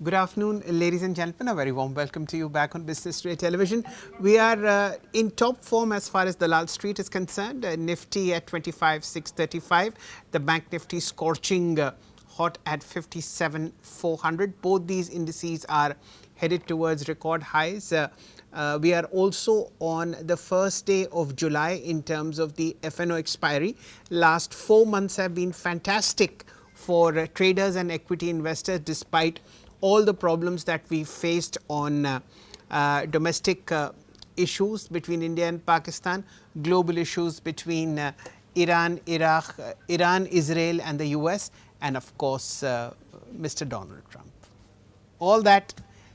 Good afternoon, ladies and gentlemen. A very warm welcome to you back on Business Today Television. We are in top form as far as Dalal Street is concerned. Nifty at 25,635. The Bank Nifty scorching hot at 57,400. Both these indices are headed towards record highs. We are also on the first day of July in terms of the FNO expiry. Last 4 months have been fantastic for traders and equity investors despite all the problems that we faced on domestic issues between India and Pakistan, global issues between Iran, Iraq, Iran, Israel and the US, and of course Mr. Donald Trump. All that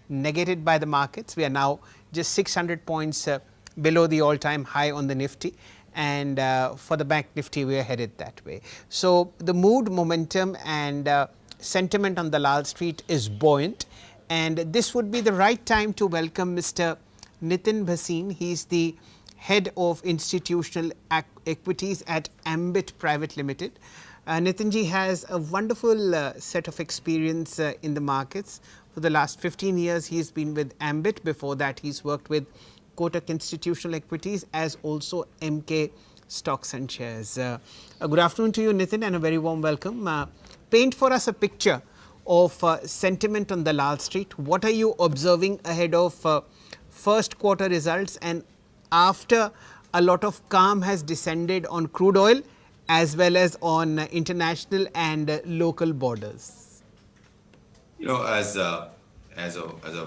negated by the markets. We are now just 600 points below the all-time high on the Nifty, and for the Bank Nifty we are headed that way. So the mood, momentum and sentiment on Dalal Street is buoyant, and this would be the right time to welcome Mr. Nitin Bhasin. He is the head of Institutional Equities at Ambit Private Limited. Nitinji has a wonderful set of experience in the markets. For the last 15 years he has been with Ambit. Before that he's worked with Kotak Institutional Equities as also MK Stocks and Shares. Good afternoon to you, Nitin, and a very warm welcome. Paint for us a picture of sentiment on Dalal Street. What are you observing ahead of first quarter results and after a lot of calm has descended on crude oil as well as on international and local borders? You know, as a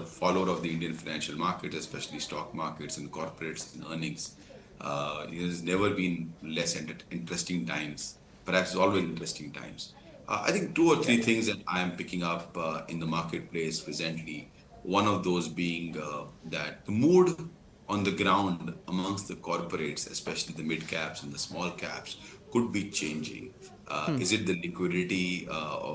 follower of the Indian financial market, especially stock markets and corporates and earnings, there's never been less interesting times. Perhaps always interesting times. I think 2 or 3 things that I am picking up in the marketplace presently. One of those being that the mood on the ground amongst the corporates, especially the mid caps and the small caps, could be changing. Is it the liquidity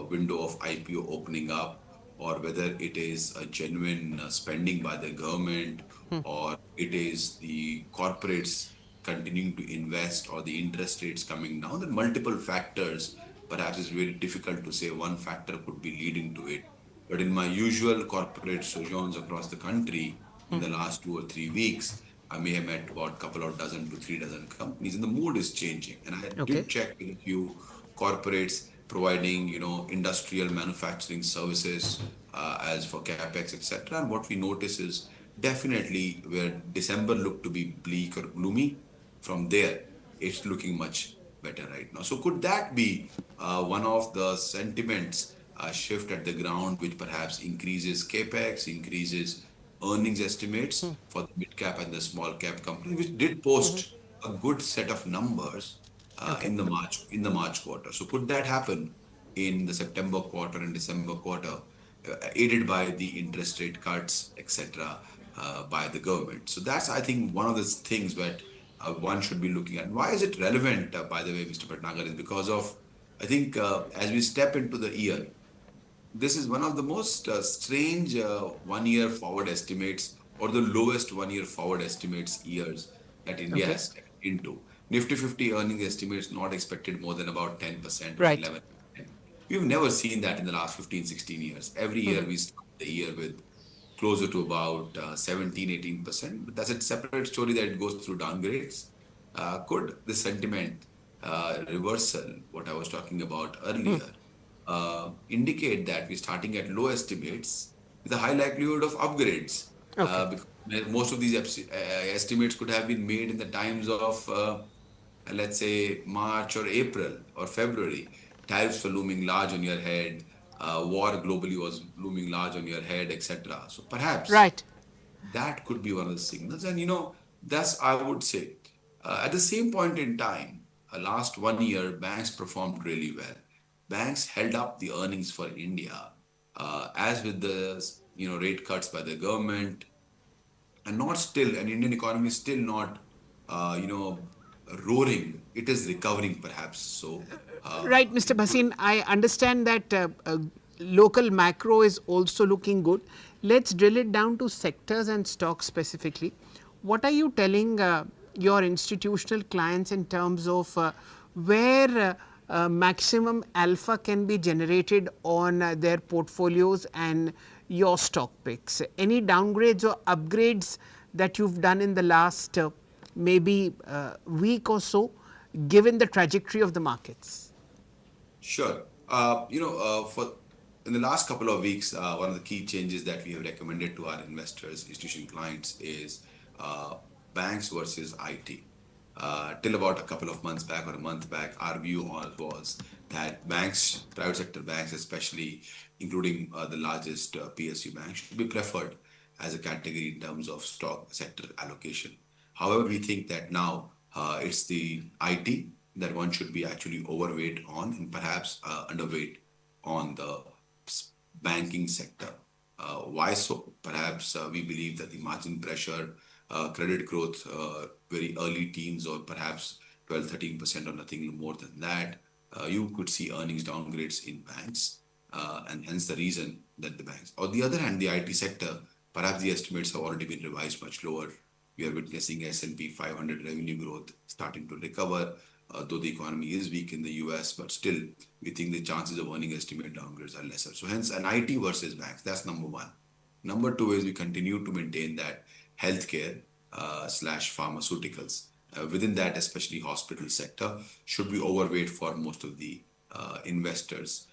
window of IPO opening up, or whether it is a genuine spending by the government, or it is the corporates continuing to invest, or the interest rates coming down? Then multiple factors. Perhaps it's very difficult to say one factor could be leading to it. But in my usual corporate sojourns across the country in the last 2 or 3 weeks, I may have met about a couple of dozen to 3 dozen companies, and the mood is changing. And I did check with a few corporates providing, industrial manufacturing services as for capex, etc. And what we notice is definitely where December looked to be bleak or gloomy, from there it's looking much better right now. So could that be one of the sentiments shift at the ground, which perhaps increases capex, increases earnings estimates for the mid cap and the small cap companies, which did post a good set of numbers in the March quarter. So could that happen in the September quarter and December quarter, aided by the interest rate cuts, etc., by the government? So that's, I think, one of the things that one should be looking at. Why is it relevant, by the way, Mr. Patnagar, is because of, I think, as we step into the year, this is one of the most strange 1 year forward estimates, or the lowest 1 year forward estimates years that India has stepped into. Nifty 50 earnings estimates not expected more than about 10% or 11%. We've never seen that in the last 15, 16 years. Every year we start the year with closer to about 17, 18%. But that's a separate story that it goes through downgrades. Could the sentiment reversal, what I was talking about earlier, indicate that we're starting at low estimates with a high likelihood of upgrades? Because most of these estimates could have been made in the times of, let's say, March or April or February. Tariffs were looming large on your head. War globally was looming large on your head, etc. So perhaps that could be one of the signals. And that's, I would say, at the same point in time, last 1 year, banks performed really well. Banks held up the earnings for India, as with the rate cuts by the government, and Indian economy is still not roaring. It is recovering, perhaps. So right, Mr. Bhasin, I understand that local macro is also looking good. Let's drill it down to sectors and stocks specifically. What are you telling your institutional clients in terms of where maximum alpha can be generated on their portfolios, and your stock picks? Any downgrades or upgrades that you've done in the last maybe week or so, given the trajectory of the markets? Sure. For in the last couple of weeks, one of the key changes that we have recommended to our investors, institutional clients, is uh, banks versus IT. Till about a couple of months back or a month back, our view on was that banks, private sector banks, especially including the largest PSU banks, should be preferred as a category in terms of stock sector allocation. However, we think that now it's the IT that one should be actually overweight on and perhaps underweight on the banking sector. Why so? Perhaps we believe that the margin pressure, credit growth, very early teens or perhaps 12, 13% or nothing more than that, you could see earnings downgrades in banks. And hence the reason that the banks. On the other hand, the IT sector, perhaps the estimates have already been revised much lower. We are witnessing S&P 500 revenue growth starting to recover, though the economy is weak in the US, but still we think the chances of earning estimate downgrades are lesser. So hence an IT versus banks, that's number one. Number two is we continue to maintain that healthcare slash pharmaceuticals, within that especially hospital sector, should be overweight for most of the investors.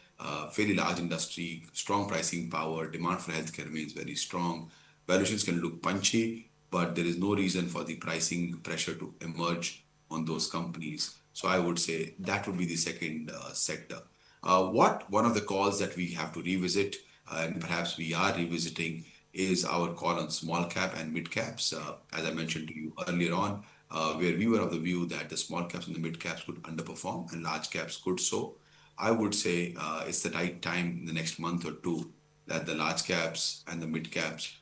Fairly large industry, strong pricing power, demand for healthcare remains very strong. Valuations can look punchy, but there is no reason for the pricing pressure to emerge on those companies. So I would say that would be the second sector. What one of the calls that we have to revisit, and perhaps we are revisiting, is our call on small cap and mid caps. As I mentioned to you earlier on, where we were of the view that the small caps and the mid caps could underperform and large caps could so. I would say it's the right time in the next month or two that the large caps and the mid caps,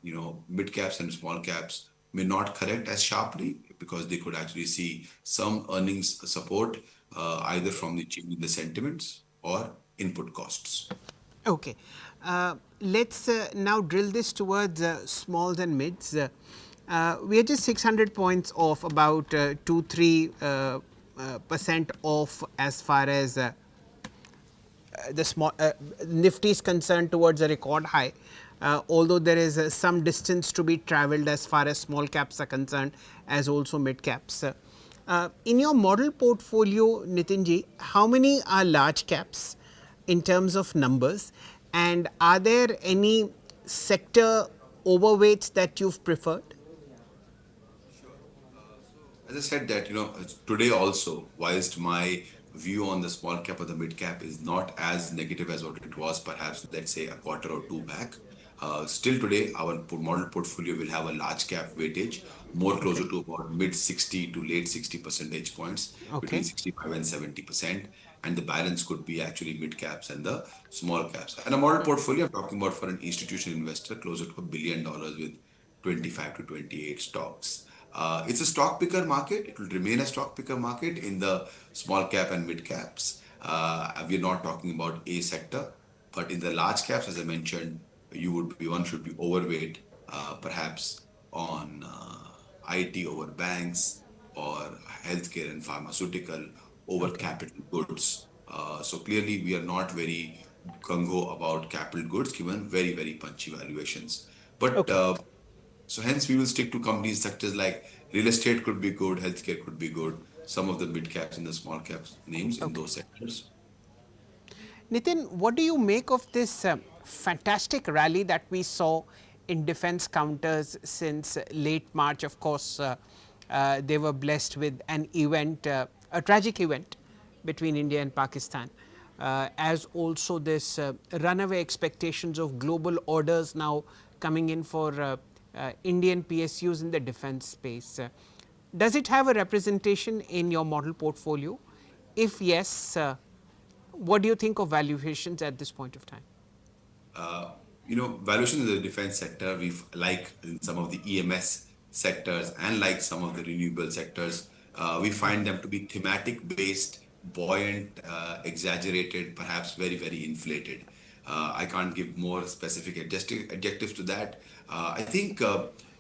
mid caps and small caps may not correct as sharply because they could actually see some earnings support either from the change in the sentiments or input costs. Okay. Let's now drill this towards smalls and mids. We are just 600 points off, about 2-3% off as far as the small Nifty is concerned towards a record high. Although there is some distance to be travelled as far as small caps are concerned, as also mid caps. In your model portfolio, Nitinji, how many are large caps in terms of numbers, and are there any sector overweights that you've preferred? As I said that, today also, whilst my view on the small cap or the mid cap is not as negative as what it was perhaps, let's say, a quarter or two back, still today, our model portfolio will have a large cap weightage, more closer to about mid 60 to late 60 percentage points, between Okay. 65 and 70%. And the balance could be actually mid caps and the small caps. And a model portfolio, I'm talking about for an institutional investor, closer to $1 billion with 25 to 28 stocks. It's a stock picker market. It will remain a stock picker market in the small cap and mid caps. We're not talking about a sector, but in the large caps, as I mentioned, one should be overweight, perhaps on IT over banks or healthcare and pharmaceutical over Okay. capital goods. So clearly, we are not very gung ho about capital goods, given very very punchy valuations. But Okay. so hence we will stick to companies sectors like real estate could be good, healthcare could be good, some of the mid caps and the small caps names in Okay. those sectors. Nitin, what do you make of this fantastic rally that we saw in defense counters since late March? Of course, they were blessed with an event, a tragic event between India and Pakistan, as also this runaway expectations of global orders now coming in for Indian PSUs in the defense space. Does it have a representation in your model portfolio? If yes, what do you think of valuations at this point of time? Valuation in the defense sector, we've like in some of the EMS sectors and like some of the renewable sectors, we find them to be thematic based, buoyant, exaggerated, perhaps very, very inflated. I can't give more specific adjectives to that. I think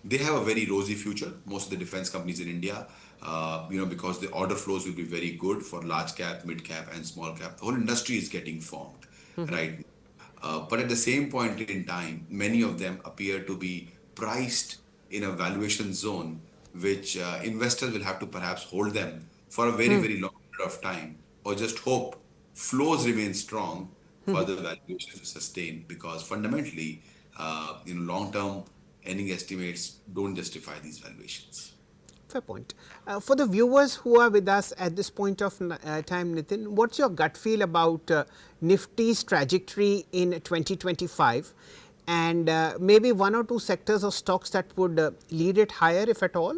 they have a very rosy future, most of the defense companies in India, because the order flows will be very good for large cap, mid cap, and small cap. The whole industry is getting formed, right? But at the same point in time, many of them appear to be priced in a valuation zone, which investors will have to perhaps hold them for a very, very long period of time, or just hope flows remain strong for the valuations to sustain. Because fundamentally, long-term earning estimates don't justify these valuations. Fair point. For the viewers who are with us at this point of time, Nitin, what's your gut feel about Nifty's trajectory in 2025, and maybe one or two sectors or stocks that would lead it higher, if at all?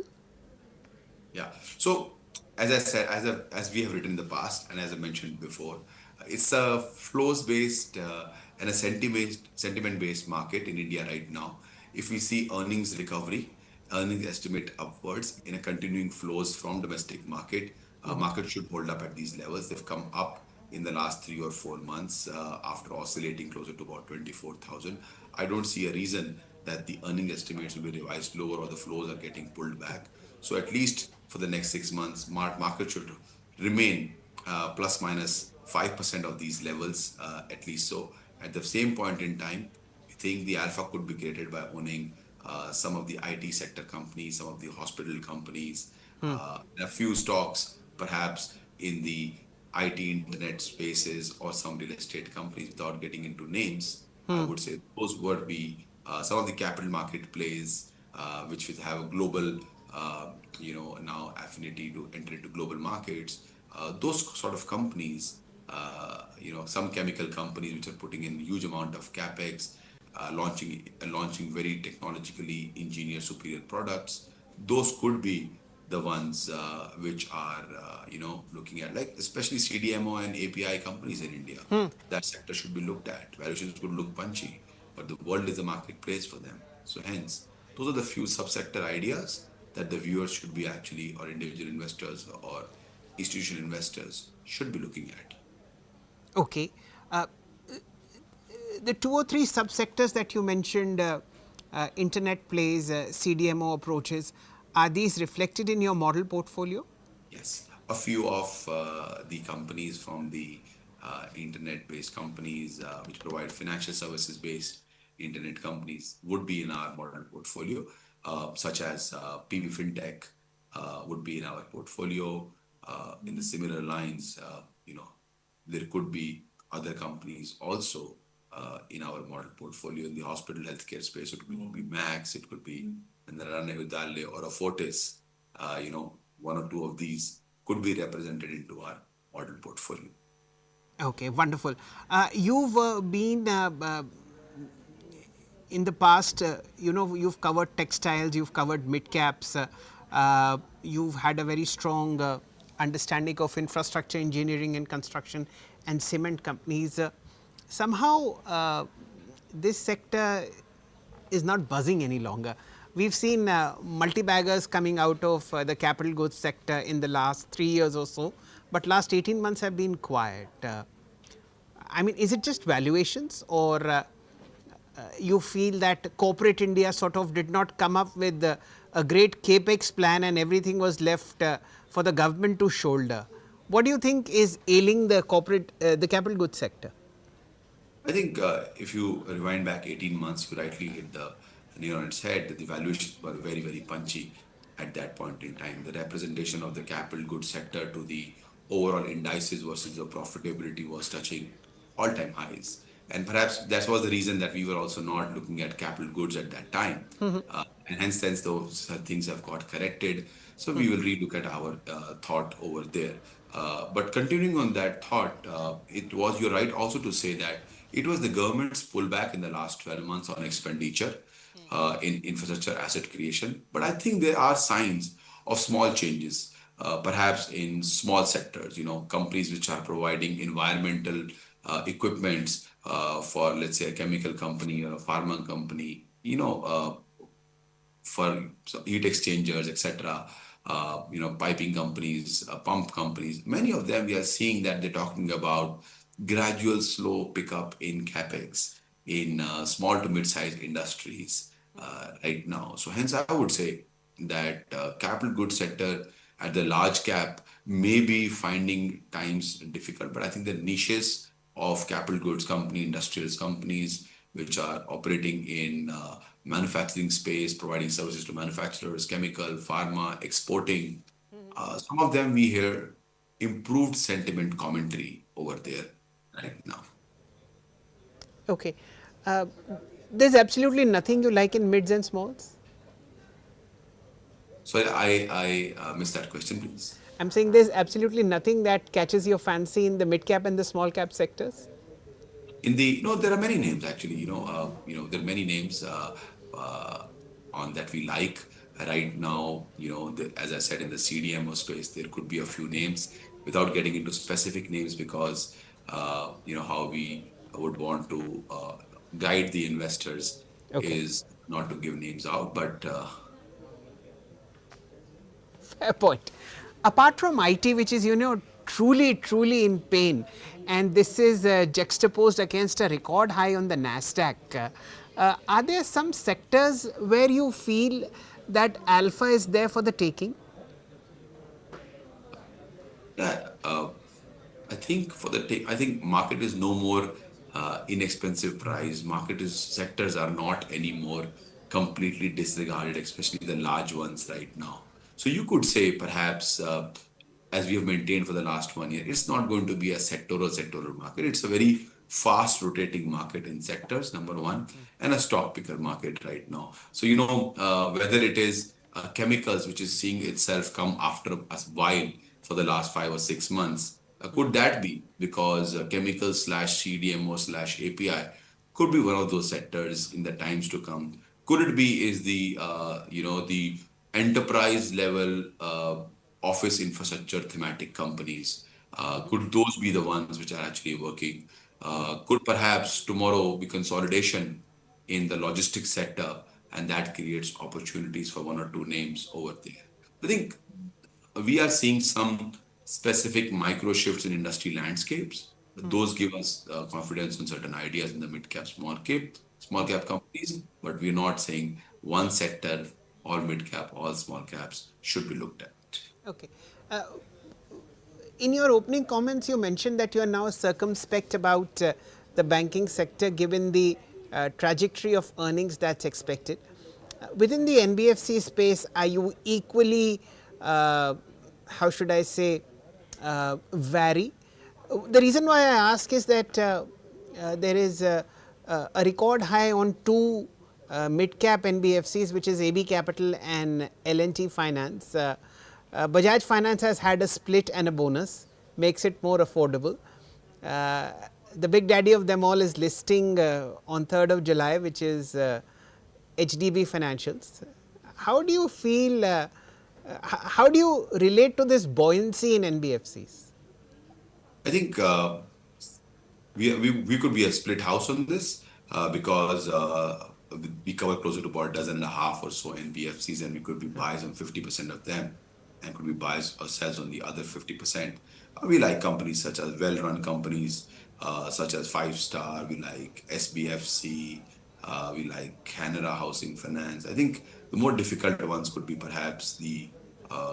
Yeah. So, as I said, as we have written in the past, and as I mentioned before, it's a flows based and a sentiment based market in India right now. If we see earnings recovery, earnings estimate upwards in a continuing flows from domestic market, market should hold up at these levels. They've come up in the last 3 or 4 months after oscillating closer to about 24,000. I don't see a reason that the earning estimates will be revised lower or the flows are getting pulled back. So at least for the next 6 months, market should remain plus minus 5% of these levels, at least. So at the same point in time, I think the alpha could be created by owning some of the IT sector companies, some of the hospital companies, a few stocks, perhaps in the IT internet spaces or some real estate companies. Without getting into names, I would say those would be some of the capital market plays, which would have a global, now affinity to enter into global markets. Those sort of companies, some chemical companies which are putting in huge amount of capex, launching very technologically engineered superior products. Those could be the ones which are looking at, like especially CDMO and API companies in India. That sector should be looked at. Valuations could look punchy, but the world is a marketplace for them. So hence, those are the few subsector ideas that the viewers should be actually, or individual investors or institutional investors should be looking at. Okay. Uh, the two or three subsectors that you mentioned, internet plays, CDMO approaches, are these reflected in your model portfolio? Yes, a few of the companies from the internet-based companies which provide financial services-based internet companies would be in our model portfolio, such as PB FinTech would be in our portfolio. In the similar lines, there could be other companies also in our model portfolio in the hospital healthcare space. It could be Max, it could be Narane or a Fortis. One or two of these could be represented into our model portfolio. Okay, wonderful. You've been in the past, you've covered textiles, you've covered mid caps, you've had a very strong understanding of infrastructure engineering and construction and cement companies. Somehow, this sector is not buzzing any longer. We've seen multi-baggers coming out of the capital goods sector in the last 3 years or so, but last 18 months have been quiet. I mean, is it just valuations, or you feel that corporate India sort of did not come up with a great capex plan and everything was left for the government to shoulder? What do you think is ailing the the capital goods sector? I think if you rewind back 18 months, you rightly hit the nail on its head that the valuations were very, very punchy at that point in time. The representation of the capital goods sector to the overall indices versus the profitability was touching all-time highs. And perhaps that was the reason that we were also not looking at capital goods at that time. And hence, since those things have got corrected, so we will relook at our thought over there. But continuing on that thought, you're right also to say that it was the government's pullback in the last 12 months on expenditure in infrastructure asset creation. But I think there are signs of small changes, perhaps in small sectors, companies which are providing environmental equipments for, let's say, a chemical company or a pharma company, for heat exchangers, etc. Piping companies, pump companies. Many of them, we are seeing that they're talking about gradual, slow pickup in capex in small to mid-sized industries right now. So hence, I would say that capital goods sector at the large cap may be finding times difficult, but I think the niches of capital goods company, industrials companies, which are operating in manufacturing space, providing services to manufacturers, chemical, pharma, exporting. Some of them we hear improved sentiment commentary over there right now. Okay. Uh, there's absolutely nothing you like in mids and smalls? So I missed that question, please. I'm saying there's absolutely nothing that catches your fancy in the mid cap and the small cap sectors? In the there are many names actually. There are many names uh, on that we like right now. As I said, in the CDMO space, there could be a few names without getting into specific names because how we would want to guide the investors Okay. is not to give names out, but Fair point. Apart from IT, which is, truly in pain, and this is juxtaposed against a record high on the NASDAQ, are there some sectors where you feel that alpha is there for the taking? yeah, I think market is no more inexpensive price. Market is sectors are not anymore completely disregarded, especially the large ones right now. So you could say perhaps as we have maintained for the last 1 year, it's not going to be a sectoral market. It's a very fast rotating market in sectors, number one, and a stock picker market right now. So whether it is chemicals, which is seeing itself come after a while for the last 5 or 6 months. Could that be because chemicals slash CDMO slash API could be one of those sectors in the times to come? Could it be is the enterprise level office infrastructure thematic companies? Could those be the ones which are actually working? Could perhaps tomorrow be consolidation in the logistics sector, and that creates opportunities for one or two names over there? I think we are seeing some specific micro shifts in industry landscapes. Those give us confidence on certain ideas in the mid cap, small cap companies, but we're not saying one sector, all mid cap, all small caps should be looked at. Okay. In your opening comments, you mentioned that you are now circumspect about the banking sector given the trajectory of earnings that's expected. Within the NBFC space, are you equally, how should I say, vary? The reason why I ask is that there is a record high on two mid-cap NBFCs, which is AB Capital and L&T Finance. Bajaj Finance has had a split and a bonus, makes it more affordable. The big daddy of them all is listing on 3rd of July, which is HDB Financials. How do you feel, how do you relate to this buoyancy in NBFCs? I think we could be a split house on this because we cover closer to about a dozen and a half or so NBFCs, and we could be buyers on 50% of them and could be buyers ourselves on the other 50%. We like companies such as well-run companies such as Five Star, we like SBFC, we like Canara Housing Finance. I think the more difficult ones could be perhaps the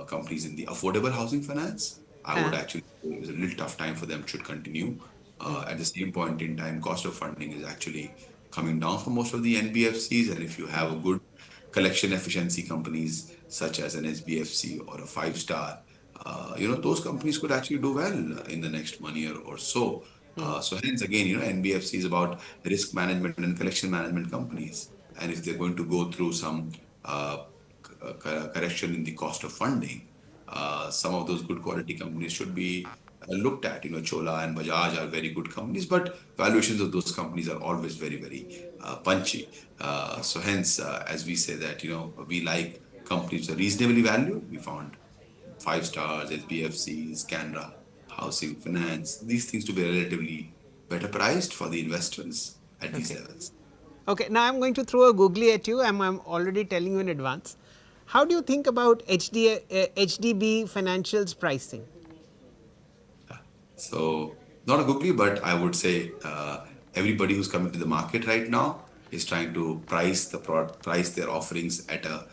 companies in the affordable housing finance. I would actually say it was a little tough time for them should continue. At the same point in time, cost of funding is actually coming down for most of the NBFCs. And if you have a good collection efficiency companies such as an SBFC or a Five Star, those companies could actually do well in the next 1 year or so. So hence again, NBFC is about risk management and collection management companies. And if they're going to go through some correction in the cost of funding, some of those good quality companies should be looked at. Chola and Bajaj are very good companies, but valuations of those companies are always very, very punchy. So hence, as we say that, we like companies that are reasonably valued. We found Five Stars, SBFCs, Canara, Housing Finance, these things to be relatively better priced for the investors at these levels. Okay, now I'm going to throw a googly at you. I'm already telling you in advance. How do you think about HDB Financials pricing? So not a googly, but I would say everybody who's coming to the market right now is trying to price their offerings at a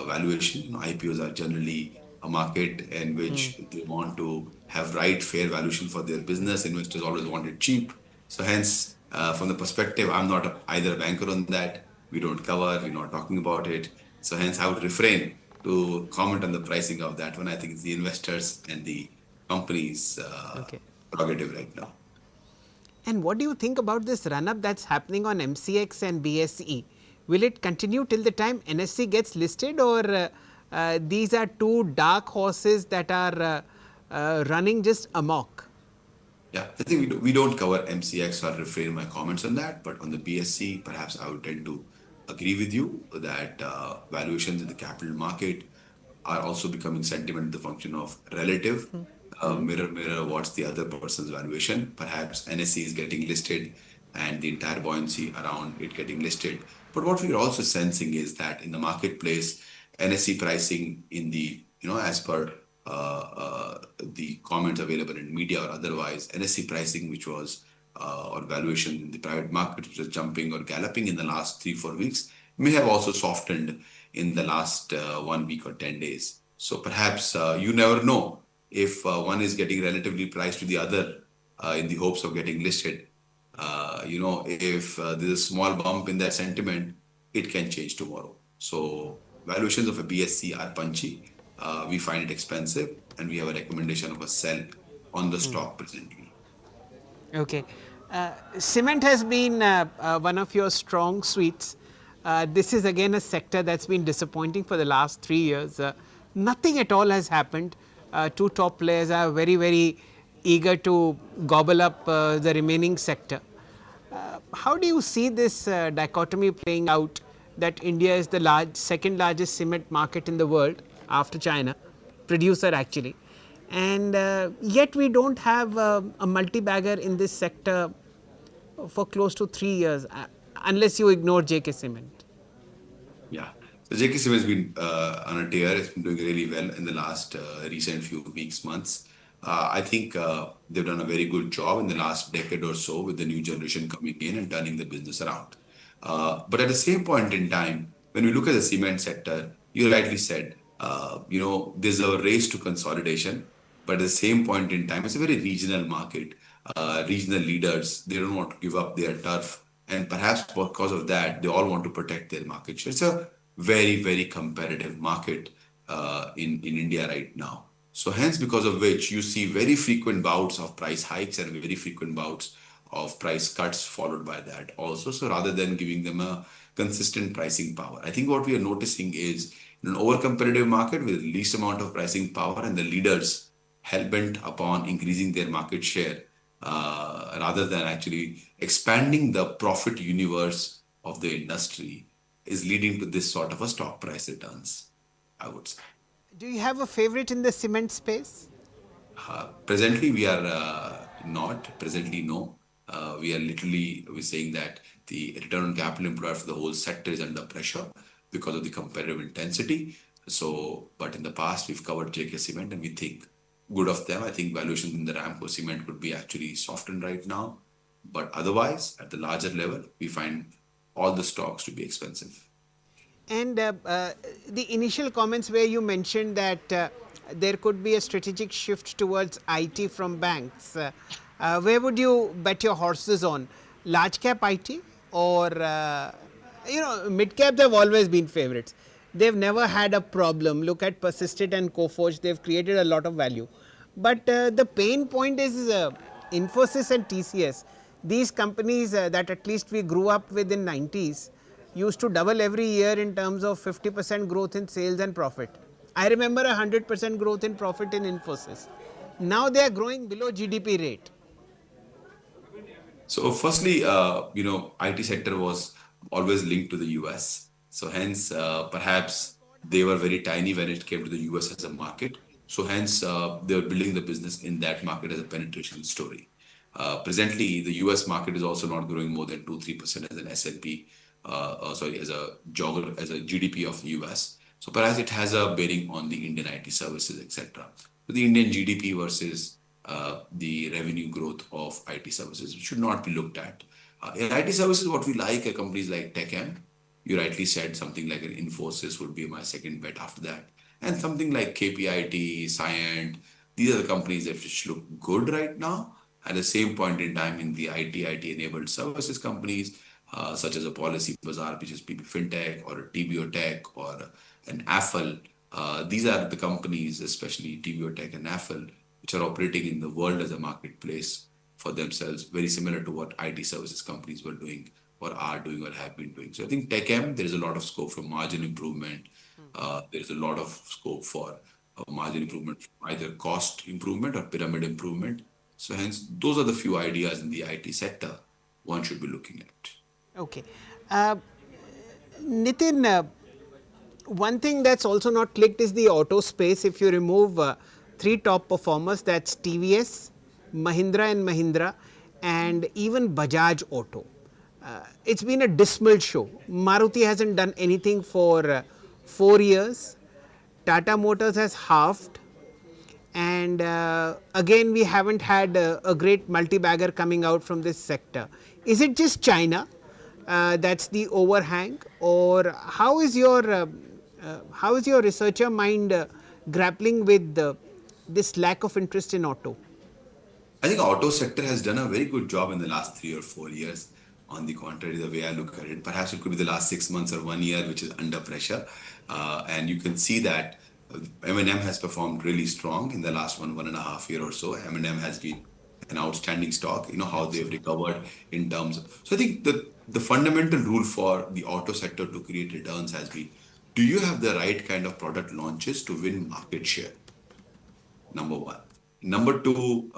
valuation. IPOs are generally a market in which they want to have right fair valuation for their business. Investors always want it cheap. So hence, from the perspective, I'm not either a banker on that. We don't cover, we're not talking about it. So hence, I would refrain to comment on the pricing of that one. I think it's the investors and the companies' Okay. prerogative right now. And what do you think about this run up that's happening on MCX and BSE? Will it continue till the time NSE gets listed, or these are two dark horses that are running just amok? Yeah, I think we don't cover MCX, so I'll refrain my comments on that. But on the BSC, perhaps I would tend to agree with you that valuations in the capital market are also becoming sentiment the function of relative. Mirror, what's the other person's valuation? Perhaps NSE is getting listed and the entire buoyancy around it getting listed. But what we're also sensing is that in the marketplace, NSE pricing in the, as per the comments available in media or otherwise, NSE pricing, which was or valuation in the private market, which was jumping or galloping in the last 3-4 weeks, may have also softened in the last 1 week or 10 days. So perhaps you never know if one is getting relatively priced to the other in the hopes of getting listed. If there's a small bump in that sentiment, it can change tomorrow. So valuations of a BSC are punchy. We find it expensive, and we have a recommendation of a sell on the stock presently. Okay. Cement has been one of your strong suites. This is again a sector that's been disappointing for the last 3 years. Nothing at all has happened. Two top players are very, very eager to gobble up the remaining sector. How do you see this dichotomy playing out, that India is the second largest cement market in the world after China, producer actually, and yet we don't have a multi-bagger in this sector for close to 3 years, unless you ignore JK Cement? Yeah. So JKCM has been on a tear. It's been doing really well in the last recent few weeks, months. I think they've done a very good job in the last decade or so with the new generation coming in and turning the business around. But at the same point in time, when we look at the cement sector, you rightly said, there's a race to consolidation. But at the same point in time, it's a very regional market. Regional leaders, they don't want to give up their turf. And perhaps because of that, they all want to protect their market share. It's a very, very competitive market in India right now. So hence, because of which you see very frequent bouts of price hikes and very frequent bouts of price cuts followed by that also. So rather than giving them a consistent pricing power, I think what we are noticing is in an over-competitive market with least amount of pricing power and the leaders hell-bent upon increasing their market share rather than actually expanding the profit universe of the industry is leading to this sort of a stock price returns, I would say. Do you have a favorite in the cement space? Presently, we are not. Presently, no. We are literally we're saying that the return on capital employed for the whole sector is under pressure because of the competitive intensity. So, but in the past, we've covered JK Cement, and we think good of them. I think valuations in the Ramco Cement could be actually softened right now. But otherwise, at the larger level, we find all the stocks to be expensive. And the initial comments where you mentioned that there could be a strategic shift towards IT from banks, where would you bet your horses on? Large cap IT or, mid caps have always been favorites. They've never had a problem. Look at Persistent and Coforge, they've created a lot of value. But the pain point is Infosys and TCS. These companies that at least we grew up with in 90s used to double every year in terms of 50% growth in sales and profit. I remember 100% growth in profit in Infosys. Now they are growing below GDP rate. So firstly, IT sector was always linked to the US. So hence, perhaps they were very tiny when it came to the US as a market. So hence, they were building the business in that market as a penetration story. Presently, the US market is also not growing more than 2-3% as an S&P, as a GDP of the US. So perhaps it has a bearing on the Indian IT services, etc. So the Indian GDP versus the revenue growth of IT services should not be looked at. In IT services, what we like are companies like TechM. You rightly said something like an Infosys would be my second bet after that. And something like KPIT, Cyient, these are the companies that which look good right now. At the same point in time, in the IT-enabled services companies, such as a Policy Bazaar, which is PP FinTech, or a TBO Tech, or an Affle, these are the companies, especially TBO Tech and Affle, which are operating in the world as a marketplace for themselves, very similar to what IT services companies were doing, or are doing, or have been doing. So I think Tech M, there is a lot of scope for margin improvement. There is a lot of scope for margin improvement, either cost improvement or pyramid improvement. So hence, those are the few ideas in the IT sector one should be looking at. Okay. Uh, Nitin, one thing that's also not clicked is the auto space. If you remove three top performers, that's TVS, Mahindra and Mahindra, and even Bajaj Auto. It's been a dismal show. Maruti hasn't done anything for 4 years. Tata Motors has halved. And again, we haven't had a great multi-bagger coming out from this sector. Is it just China that's the overhang, or how is your researcher mind grappling with this lack of interest in auto? I think auto sector has done a very good job in the last 3 or 4 years. On the contrary, the way I look at it, perhaps it could be the last 6 months or 1 year, which is under pressure. And you can see that M&M has performed really strong in the last 1.5 year or so. M&M has been an outstanding stock, how they've recovered in terms of. So I think the fundamental rule for the auto sector to create returns has been, do you have the right kind of product launches to win market share? Number one. Number two,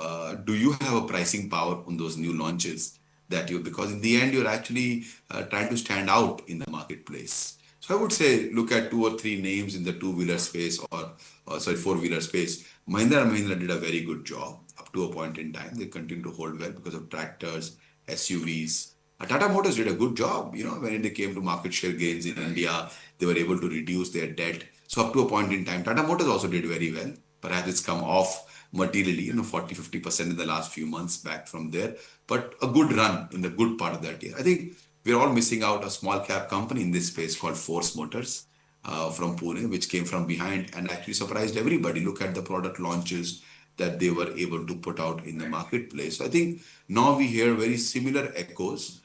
do you have a pricing power on those new launches because in the end, you're actually trying to stand out in the marketplace. So I would say, look at 2 or 3 names in the two-wheeler space, or sorry, four-wheeler space. Mahindra and Mahindra did a very good job up to a point in time. They continue to hold well because of tractors, SUVs. Tata Motors did a good job, when they came to market share gains in India, they were able to reduce their debt. So up to a point in time, Tata Motors also did very well. Perhaps it's come off materially, 40-50% in the last few months back from there, but a good run in the good part of that year. I think we're all missing out a small cap company in this space called Force Motors from Pune, which came from behind and actually surprised everybody. Look at the product launches that they were able to put out in the marketplace. So I think now we hear very similar echoes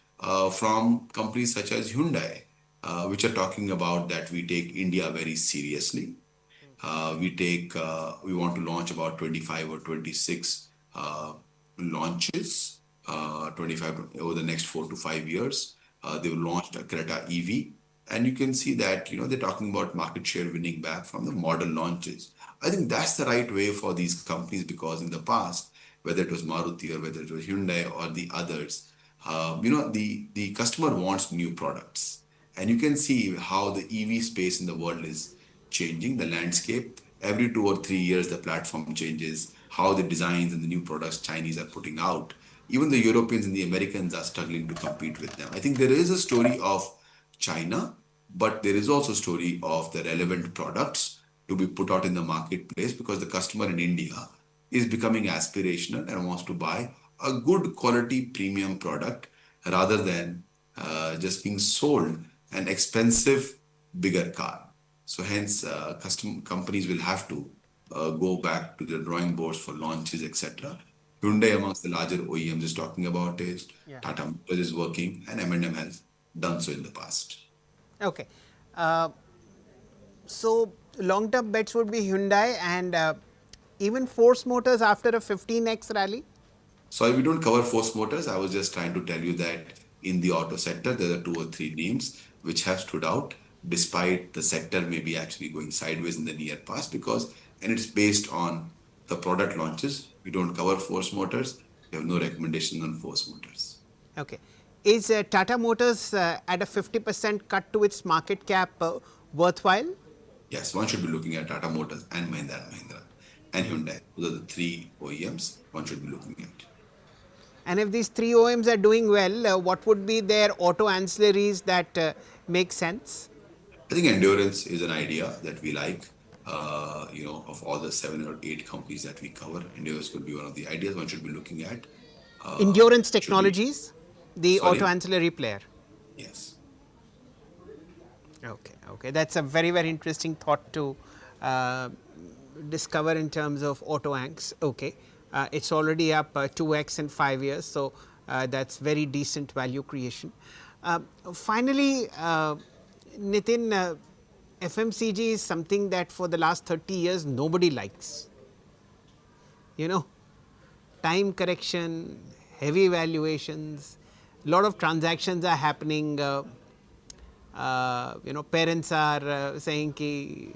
from companies such as Hyundai, which are talking about that we take India very seriously. We want to launch about 25 or 26 launches, 25 over the next 4 to 5 years. They've launched a Creta EV, and you can see that, they're talking about market share winning back from the model launches. I think that's the right way for these companies, because in the past, whether it was Maruti or whether it was Hyundai or the others, the customer wants new products. And you can see how the EV space in the world is changing, the landscape. Every 2 or 3 years, the platform changes, how the designs and the new products Chinese are putting out. Even the Europeans and the Americans are struggling to compete with them. I think there is a story of China, but there is also a story of the relevant products to be put out in the marketplace, because the customer in India is becoming aspirational and wants to buy a good quality premium product rather than just being sold an expensive, bigger car. So hence, companies will have to go back to the drawing boards for launches, etc. Hyundai, amongst the larger OEMs, is talking about it. Yeah. Tata Motors is working, and M&M has done so in the past. Okay. So long-term bets would be Hyundai and even Force Motors after a 15x rally. So we don't cover Force Motors. I was just trying to tell you that in the auto sector, there are 2 or 3 names which have stood out despite the sector maybe actually going sideways in the near past, and it's based on the product launches. We don't cover Force Motors. We have no recommendation on Force Motors. Okay. Is Tata Motors at a 50% cut to its market cap worthwhile? Yes, one should be looking at Tata Motors and Mahindra and Hyundai. Those are the 3 OEMs one should be looking at. And if these 3 OEMs are doing well, what would be their auto ancillaries that make sense? I think endurance is an idea that we like. Of all the 7 or 8 companies that we cover, endurance could be one of the ideas one should be looking at. Endurance Technologies, the Sorry? auto ancillary player. Yes. Okay. That's a very, very interesting thought to discover in terms of auto ancs. Okay. It's already up 2x in 5 years, so that's very decent value creation. Finally, Nitin, FMCG is something that for the last 30 years nobody likes. You know, time correction, heavy valuations, lot of transactions are happening. Parents are saying कि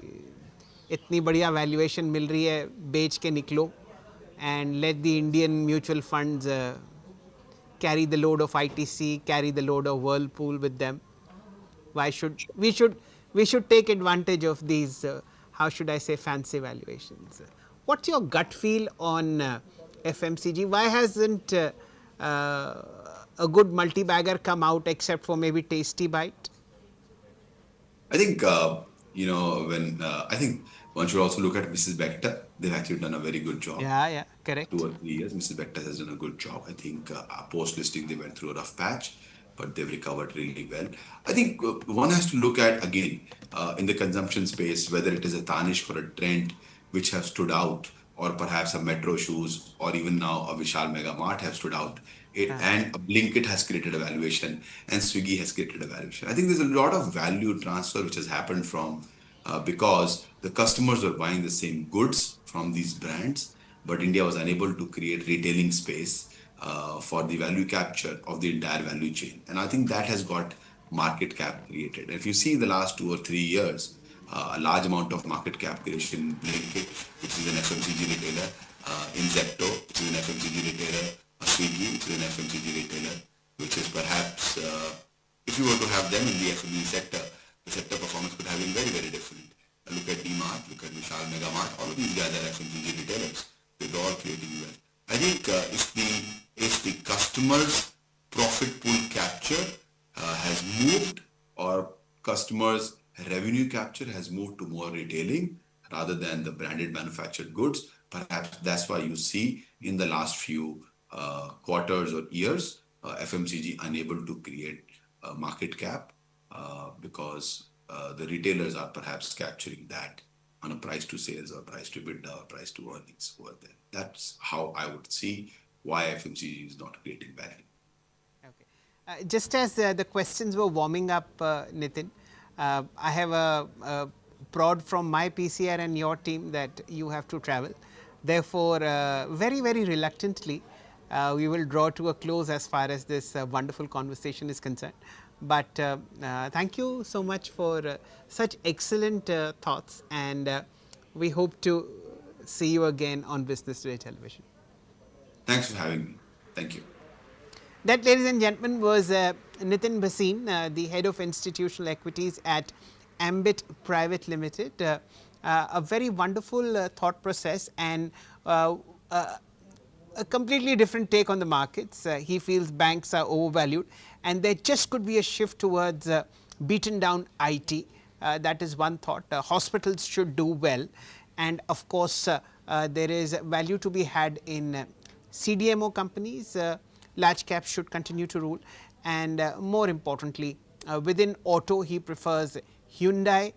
इतनी बढ़िया valuation मिल रही है, बेच के निकलो, and let the Indian mutual funds carry the load of ITC, carry the load of Whirlpool with them. Why should we should take advantage of these? How should I say, fancy valuations? What's your gut feel on FMCG? Why hasn't a good multi-bagger come out except for maybe Tasty Bite? I think I think one should also look at Mrs. Bector. They've actually done a very good job. Yeah, correct. 2 or 3 years, Mrs. Bector has done a good job. I think post-listing they went through a rough patch, but they've recovered really well. I think one has to look at, again, in the consumption space, whether it is a Tanishq or a Trent, which have stood out, or perhaps a Metro Shoes, or even now a Vishal Mega Mart have stood out. And a Blinkit has created a valuation, and Swiggy has created a valuation. I think there's a lot of value transfer which has happened from because the customers were buying the same goods from these brands, but India was unable to create retailing space for the value capture of the entire value chain. And I think that has got market cap created. If you see the last 2 or 3 years, a large amount of market cap creation in Blinkit, which is an FMCG retailer, in Zepto, which is an FMCG retailer, Swiggy, which is an FMCG retailer, which is perhaps, if you were to have them in the FMCG sector, the sector performance could have been very, very different. Look at D-Mart, look at Vishal Mega Mart, all of these guys are FMCG retailers. They're all creating wealth. I think if the customer's profit pool capture has moved, or customers' revenue capture has moved to more retailing rather than the branded manufactured goods, perhaps that's why you see in the last few quarters or years, FMCG unable to create a market cap because the retailers are perhaps capturing that on a price to sales or price to EBITDA or price to earnings over there. That's how I would see why FMCG is not creating value. Okay. Just as the questions were warming up, Nitin, I have a prod from my PCR and your team that you have to travel. Therefore, very, very reluctantly, we will draw to a close as far as this wonderful conversation is concerned. But thank you so much for such excellent thoughts, and we hope to see you again on Business Today Television. Thanks for having me. Thank you. That, ladies and gentlemen, was Nitin Bhasin, the head of institutional equities at Ambit Private Limited. A very wonderful thought process and a completely different take on the markets. He feels banks are overvalued, and there just could be a shift towards beaten down IT. That is one thought. Hospitals should do well, and of course, there is value to be had in CDMO companies. Large caps should continue to rule, and more importantly, within auto, he prefers Hyundai,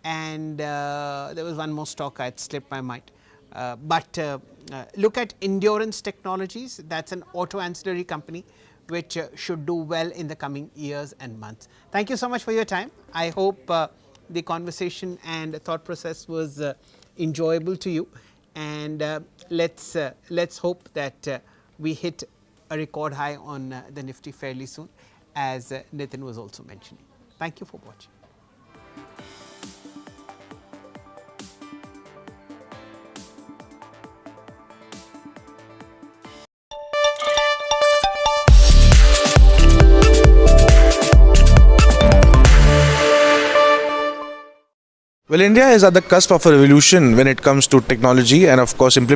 and there was one more stock, it slipped my mind. But look at Endurance Technologies. That's an auto ancillary company which should do well in the coming years and months. Thank you so much for your time. I hope the conversation and thought process was enjoyable to you, and let's hope that we hit a record high on the Nifty fairly soon, as Nitin was also mentioning. Thank you for watching. Well, India is at the cusp of a revolution when it comes to technology and, of course, implementation.